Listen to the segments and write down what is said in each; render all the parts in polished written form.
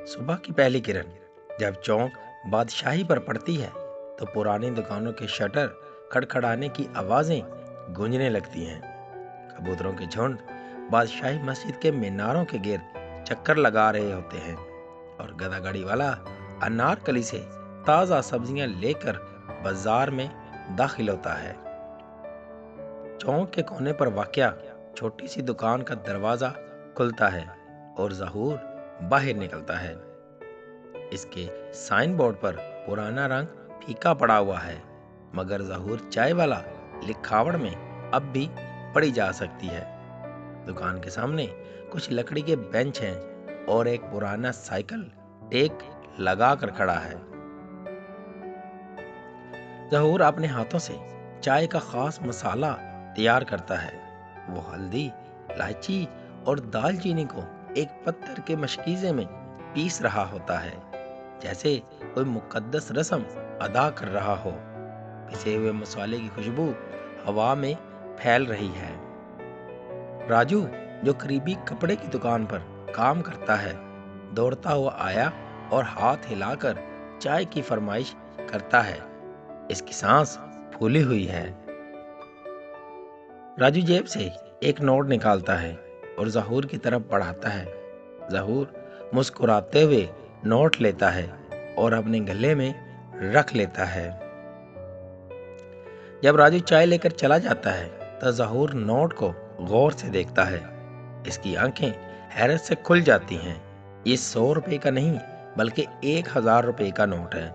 صبح کی پہلی کرن جب چونک بادشاہی پر پڑتی ہے تو پرانی دکانوں کے شٹر کھڑکھڑانے کی آوازیں گونجنے لگتی ہیں۔ کبوتروں کے جھنڈ بادشاہی مسجد کے میناروں کے گرد چکر لگا رہے ہوتے ہیں اور گدا گاڑی والا انارکلی سے تازہ سبزیاں لے کر بازار میں داخل ہوتا ہے۔ چونک کے کونے پر واقع چھوٹی سی دکان کا دروازہ کھلتا ہے اور ظہور باہر نکلتا ہے۔ اس کے سائن بورڈ پر پرانا رنگ پھیکا پڑا ہوا ہے، مگر ظہور چائے والا لکھاوٹ میں اب بھی پڑھی جا سکتی ہے۔ دکان کے سامنے کچھ لکڑی کے بینچ ہیں اور ایک پرانا سائیکل ٹیک لگا کر کھڑا ہے۔ ظہور اپنے ہاتھوں سے چائے کا خاص مسالہ تیار کرتا ہے۔ وہ ہلدی، الائچی اور دال چینی کو ایک پتھر کے مشکیزے میں پیس رہا ہوتا ہے، جیسے کوئی مقدس رسم ادا کر رہا ہو۔ پسے ہوئے مسالے کی خوشبو ہوا میں پھیل رہی ہے۔ راجو، جو قریبی کپڑے کی دکان پر کام کرتا ہے، دوڑتا ہوا آیا اور ہاتھ ہلا کر چائے کی فرمائش کرتا ہے۔ اس کی سانس پھولی ہوئی ہے۔ راجو جیب سے ایک نوٹ نکالتا ہے اور ظہور کی طرف بڑھاتا ہے۔ ظہور مسکراتے ہوئے نوٹ لیتا ہے اور اپنے گلے میں رکھ لیتا ہے۔ جب راجو چائے لے کر چلا جاتا ہے تو ظہور نوٹ کو غور سے دیکھتا ہے۔ اس کی آنکھیں حیرت سے کھل جاتی ہیں۔ یہ 100 روپے کا نہیں بلکہ 1000 روپے کا نوٹ ہے۔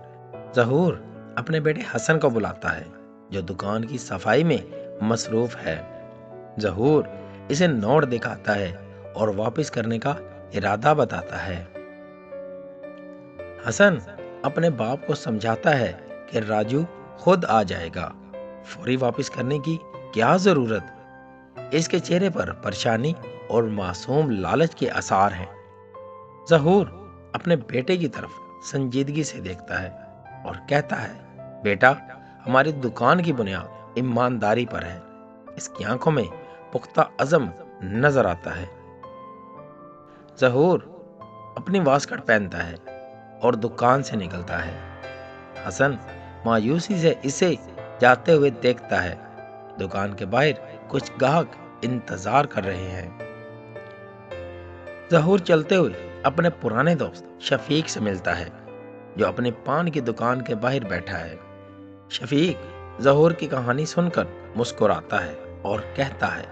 ظہور اپنے بیٹے حسن کو بلاتا ہے، جو دکان کی صفائی میں مصروف ہے۔ ظہور اسے نوٹ دکھاتا ہے اور واپس کرنے کا ارادہ بتاتا ہے۔ حسن اپنے باپ کو سمجھاتا ہے کہ راجو خود آ جائے گا، فوری واپس کرنے کی کیا ضرورت؟ اس کے چہرے پر پریشانی اور معصوم لالچ کے آثار ہیں۔ ظہور اپنے بیٹے کی طرف سنجیدگی سے دیکھتا ہے اور کہتا ہے، بیٹا، ہماری دکان کی بنیاد ایمانداری پر ہے۔ اس کی آنکھوں میں پختہ عزم نظر آتا ہے۔ ظہور اپنی واسکٹ پہنتا ہے اور دکان سے نکلتا ہے۔ حسن مایوسی سے اسے جاتے ہوئے دیکھتا ہے۔ دکان کے باہر کچھ گاہک انتظار کر رہے ہیں۔ ظہور چلتے ہوئے اپنے پرانے دوست شفیق سے ملتا ہے، جو اپنے پان کی دکان کے باہر بیٹھا ہے۔ شفیق ظہور کی کہانی سن کر مسکراتا ہے اور کہتا ہے،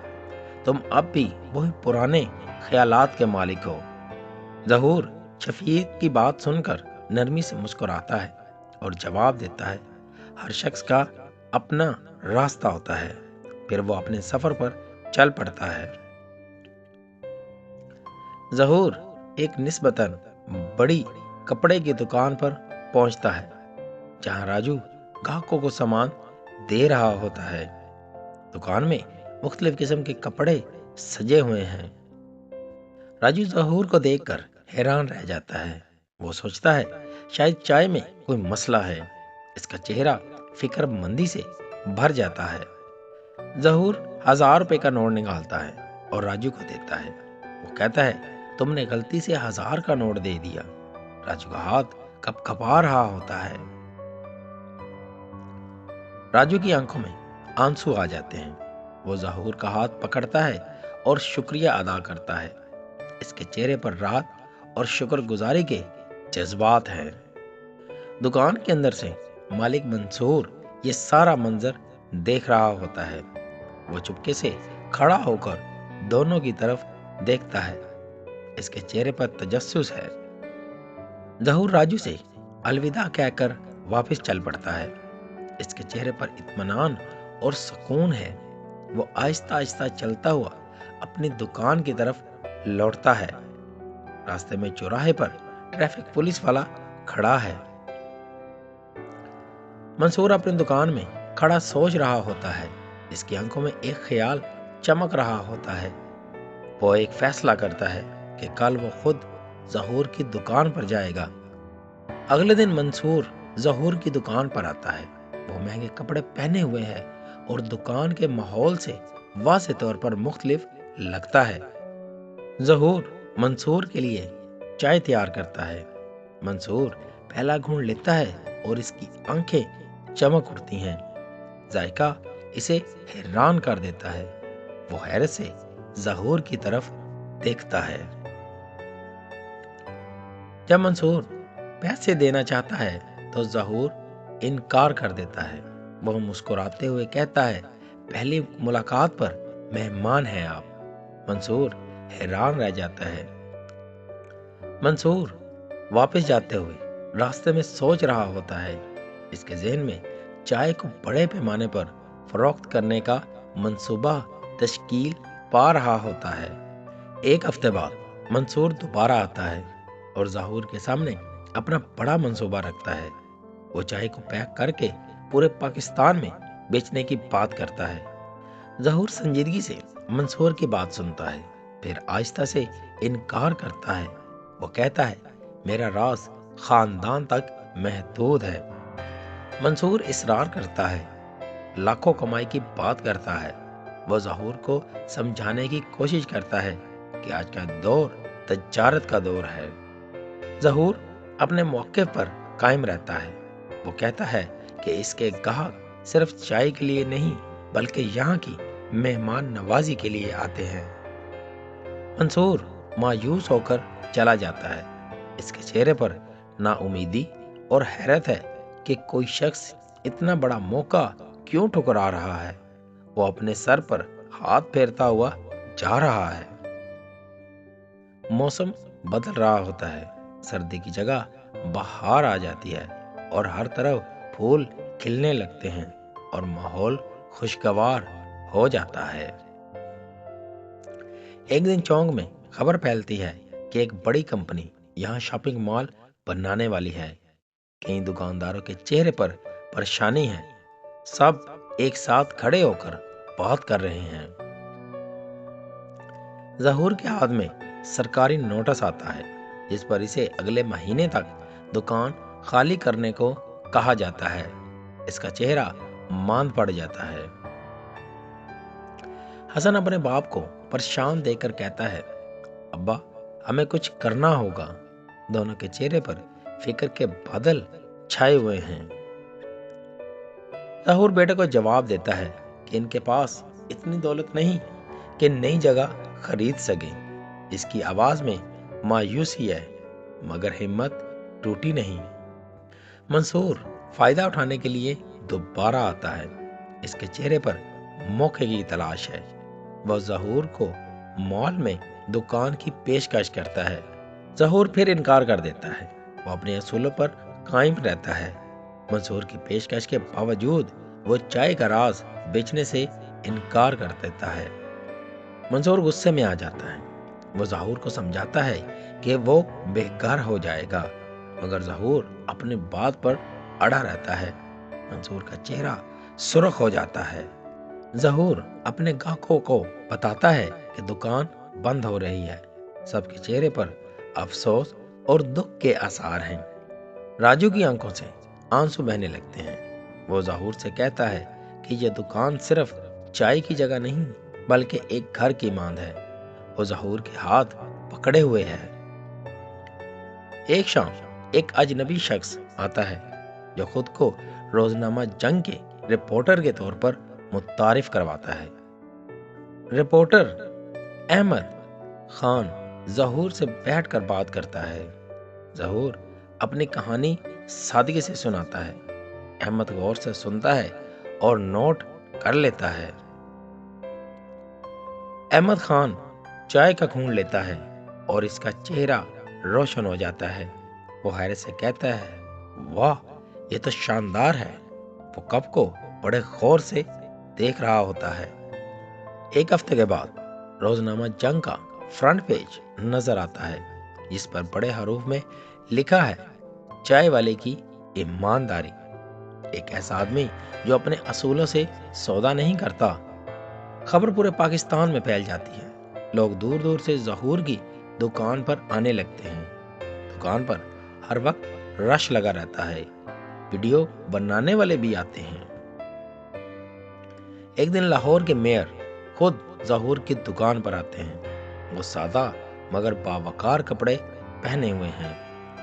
تم اب بھی وہی پرانے خیالات کے مالک ہو۔ ظہور شفیق کی بات سن کر نرمی سے مسکراتا ہے اور جواب دیتا ہے، ہر شخص کا اپنا راستہ ہوتا ہے۔ پھر وہ اپنے سفر پر چل پڑتا ہے۔ ظہور ایک نسبتاً بڑی کپڑے کی دکان پر پہنچتا ہے، جہاں راجو گاہکوں کو سامان دے رہا ہوتا ہے۔ دکان میں مختلف قسم کے کپڑے سجے ہوئے ہیں۔ راجو ظہور کو دیکھ کر حیران رہ جاتا ہے۔ وہ سوچتا ہے شاید چائے میں کوئی مسئلہ ہے۔ اس کا چہرہ فکر مندی سے بھر جاتا ہے۔ ظہور 1000 روپے کا نوٹ نکالتا ہے اور راجو کو دیتا ہے۔ وہ کہتا ہے، تم نے غلطی سے 1000 کا نوٹ دے دیا۔ راجو کا ہاتھ کپ کپا رہا ہوتا ہے۔ راجو کی آنکھوں میں آنسو آ جاتے ہیں۔ وہ ظہور کا ہاتھ پکڑتا ہے اور شکریہ ادا کرتا ہے۔ اس کے چہرے پر راحت اور شکر گزاری کے جذبات ہیں۔ دکان کے اندر سے مالک منصور یہ سارا منظر دیکھ رہا ہوتا ہے۔ وہ چپکے سے کھڑا ہو کر دونوں کی طرف دیکھتا ہے۔ اس کے چہرے پر تجسس ہے۔ ظہور راجو سے الوداع کہہ کر واپس چل پڑتا ہے۔ اس کے چہرے پر اطمینان اور سکون ہے۔ وہ آہستہ آہستہ چلتا ہوا اپنی دکان کی طرف لوٹتا ہے۔ راستے میں چوراہے پر ٹریفک پولیس والا کھڑا ہے۔ منصور اپنی دکان میں کھڑا سوچ رہا ہوتا ہے۔ اس کی آنکھوں میں ایک خیال چمک رہا ہوتا ہے۔ وہ ایک فیصلہ کرتا ہے کہ کل وہ خود ظہور کی دکان پر جائے گا۔ اگلے دن منصور ظہور کی دکان پر آتا ہے۔ وہ مہنگے کپڑے پہنے ہوئے ہے اور دکان کے ماحول سے واضح طور پر مختلف لگتا ہے۔ ظہور منصور کے لیے چائے تیار کرتا ہے منصور پہلا گھونٹ لیتا ہے اور اس کی آنکھیں چمک اٹھتی ہیں۔ ذائقہ اسے حیران کر دیتا ہے۔ وہ حیرت سے ظہور کی طرف دیکھتا ہے۔ جب منصور پیسے دینا چاہتا ہے تو ظہور انکار کر دیتا ہے۔ وہ مسکراتے ہوئے کہتا ہے، پہلی ملاقات پر مہمان ہیں آپ۔ منصور حیران رہ جاتا ہے۔ منصور واپس جاتے ہوئے راستے میں سوچ رہا ہوتا ہے۔ اس کے ذہن میں چائے کو بڑے پیمانے پر فروخت کرنے کا منصوبہ تشکیل پا رہا ہوتا ہے۔ ایک ہفتے بعد منصور دوبارہ آتا ہے اور ظہور کے سامنے اپنا بڑا منصوبہ رکھتا ہے۔ وہ چائے کو پیک کر کے پورے پاکستان میں بیچنے کی بات کرتا ہے۔ ظہور سنجیدگی سے منصور کی بات سنتا ہے، پھر آہستہ سے انکار کرتا ہے۔ وہ کہتا ہے، میرا راز خاندان تک محدود ہے۔ منصور اصرار کرتا ہے، لاکھوں کمائی کی بات کرتا ہے۔ وہ ظہور کو سمجھانے کی کوشش کرتا ہے کہ آج کا دور تجارت کا دور ہے۔ ظہور اپنے موقف پر قائم رہتا ہے۔ وہ کہتا ہے کہ اس کے گاہک صرف چائے کے لیے نہیں بلکہ یہاں کی مہمان نوازی کے لیے آتے ہیں۔ منصور مایوس ہو کر چلا جاتا ہے۔ اس کے چہرے پر نا امیدی اور حیرت ہے کہ کوئی شخص اتنا بڑا موقع کیوں ٹھکرا رہا ہے۔ وہ اپنے سر پر ہاتھ پھیرتا ہوا جا رہا ہے۔ موسم بدل رہا ہوتا ہے۔ سردی کی جگہ بہار آ جاتی ہے اور ہر طرف پھول کھلنے لگتے ہیں اور ماحول خوشگوار ہو جاتا ہے۔ ایک دن چونک میں خبر پھیلتی ہے کہ ایک بڑی کمپنی یہاں شاپنگ مال بنانے والی ہے۔ کئی دکانداروں کے چہرے پر پریشانی ہے۔ سب ایک ساتھ کھڑے ہو کر بات کر رہے ہیں۔ ظہور کے ہاتھ میں سرکاری نوٹس آتا ہے جس پر اسے اگلے مہینے تک دکان خالی کرنے کو کہا جاتا ہے۔ اس کا چہرہ ماند پڑ جاتا ہے۔ حسن اپنے باپ کو پریشان دیکھ کر کہتا ہے، ابا ہمیں کچھ کرنا ہوگا۔ دونوں کے چہرے پر فکر کے بادل چھائے ہوئے ہیں۔ ظہور بیٹے کو جواب دیتا ہے کہ ان کے پاس اتنی دولت نہیں کہ نئی جگہ خرید سکیں۔ اس کی آواز میں مایوسی ہے مگر ہمت ٹوٹی نہیں۔ منصور فائدہ اٹھانے کے لیے دوبارہ آتا ہے۔ اس کے چہرے پر موقع کی تلاش ہے۔ وہ ظہور کو مال میں دکان کی پیشکش کرتا ہے۔ ظہور پھر انکار کر دیتا ہے۔ وہ اپنے اصولوں پر قائم رہتا ہے۔ منصور کی پیشکش کے باوجود وہ چائے کا راز بیچنے سے انکار کر دیتا ہے۔ منصور غصے میں آ جاتا ہے۔ وہ ظہور کو سمجھاتا ہے کہ وہ بے گھر ہو جائے گا مگر ظہور اپنے بات پر اڑا رہتا ہے۔ منصور کا چہرہ سرخ ہو جاتا ہے۔ ظہور اپنے گاہکوں کو بتاتا ہے کہ دکان بند ہو رہی ہے۔ سب کے چہرے پر افسوس اور دکھ کے آثار ہیں۔ راجو کی آنکھوں سے آنسو بہنے لگتے ہیں۔ وہ ظہور سے کہتا ہے کہ یہ دکان صرف چائے کی جگہ نہیں بلکہ ایک گھر کی ماند ہے۔ وہ ظہور کے ہاتھ پکڑے ہوئے ہے۔ ایک شام ایک اجنبی شخص آتا ہے جو خود کو روزنامہ جنگ کے رپورٹر کے طور پر متعارف کرواتا ہے۔ رپورٹر احمد خان ظہور سے بیٹھ کر بات کرتا ہے۔ ظہور اپنی کہانی سادگی سے سناتا ہے۔ احمد غور سے سنتا ہے اور نوٹ کر لیتا ہے۔ احمد خان چائے کا گھونٹ لیتا ہے اور اس کا چہرہ روشن ہو جاتا ہے۔ وہ حیرت سے کہتا ہے، واہ یہ تو شاندار ہے۔ وہ کپ کو بڑے غور سے دیکھ رہا ہوتا ہے۔ ایک ہفتے کے بعد روزنامہ جنگ کا فرنٹ پیج نظر آتا ہے جس پر بڑے حروف میں لکھا ہے، چائے والے کی ایمانداری۔ ایک ایسا آدمی جو اپنے اصولوں سے سودا نہیں کرتا۔ خبر پورے پاکستان میں پھیل جاتی ہے۔ لوگ دور دور سے ظہور کی دکان پر آنے لگتے ہیں۔ دکان پر ہر وقت رش لگا رہتا ہے۔ ویڈیو بنانے والے بھی آتے ہیں۔ ایک دن لاہور کے میئر خود ظہور کی دکان پر آتے ہیں۔ وہ سادہ مگر باوقار کپڑے پہنے ہوئے ہیں۔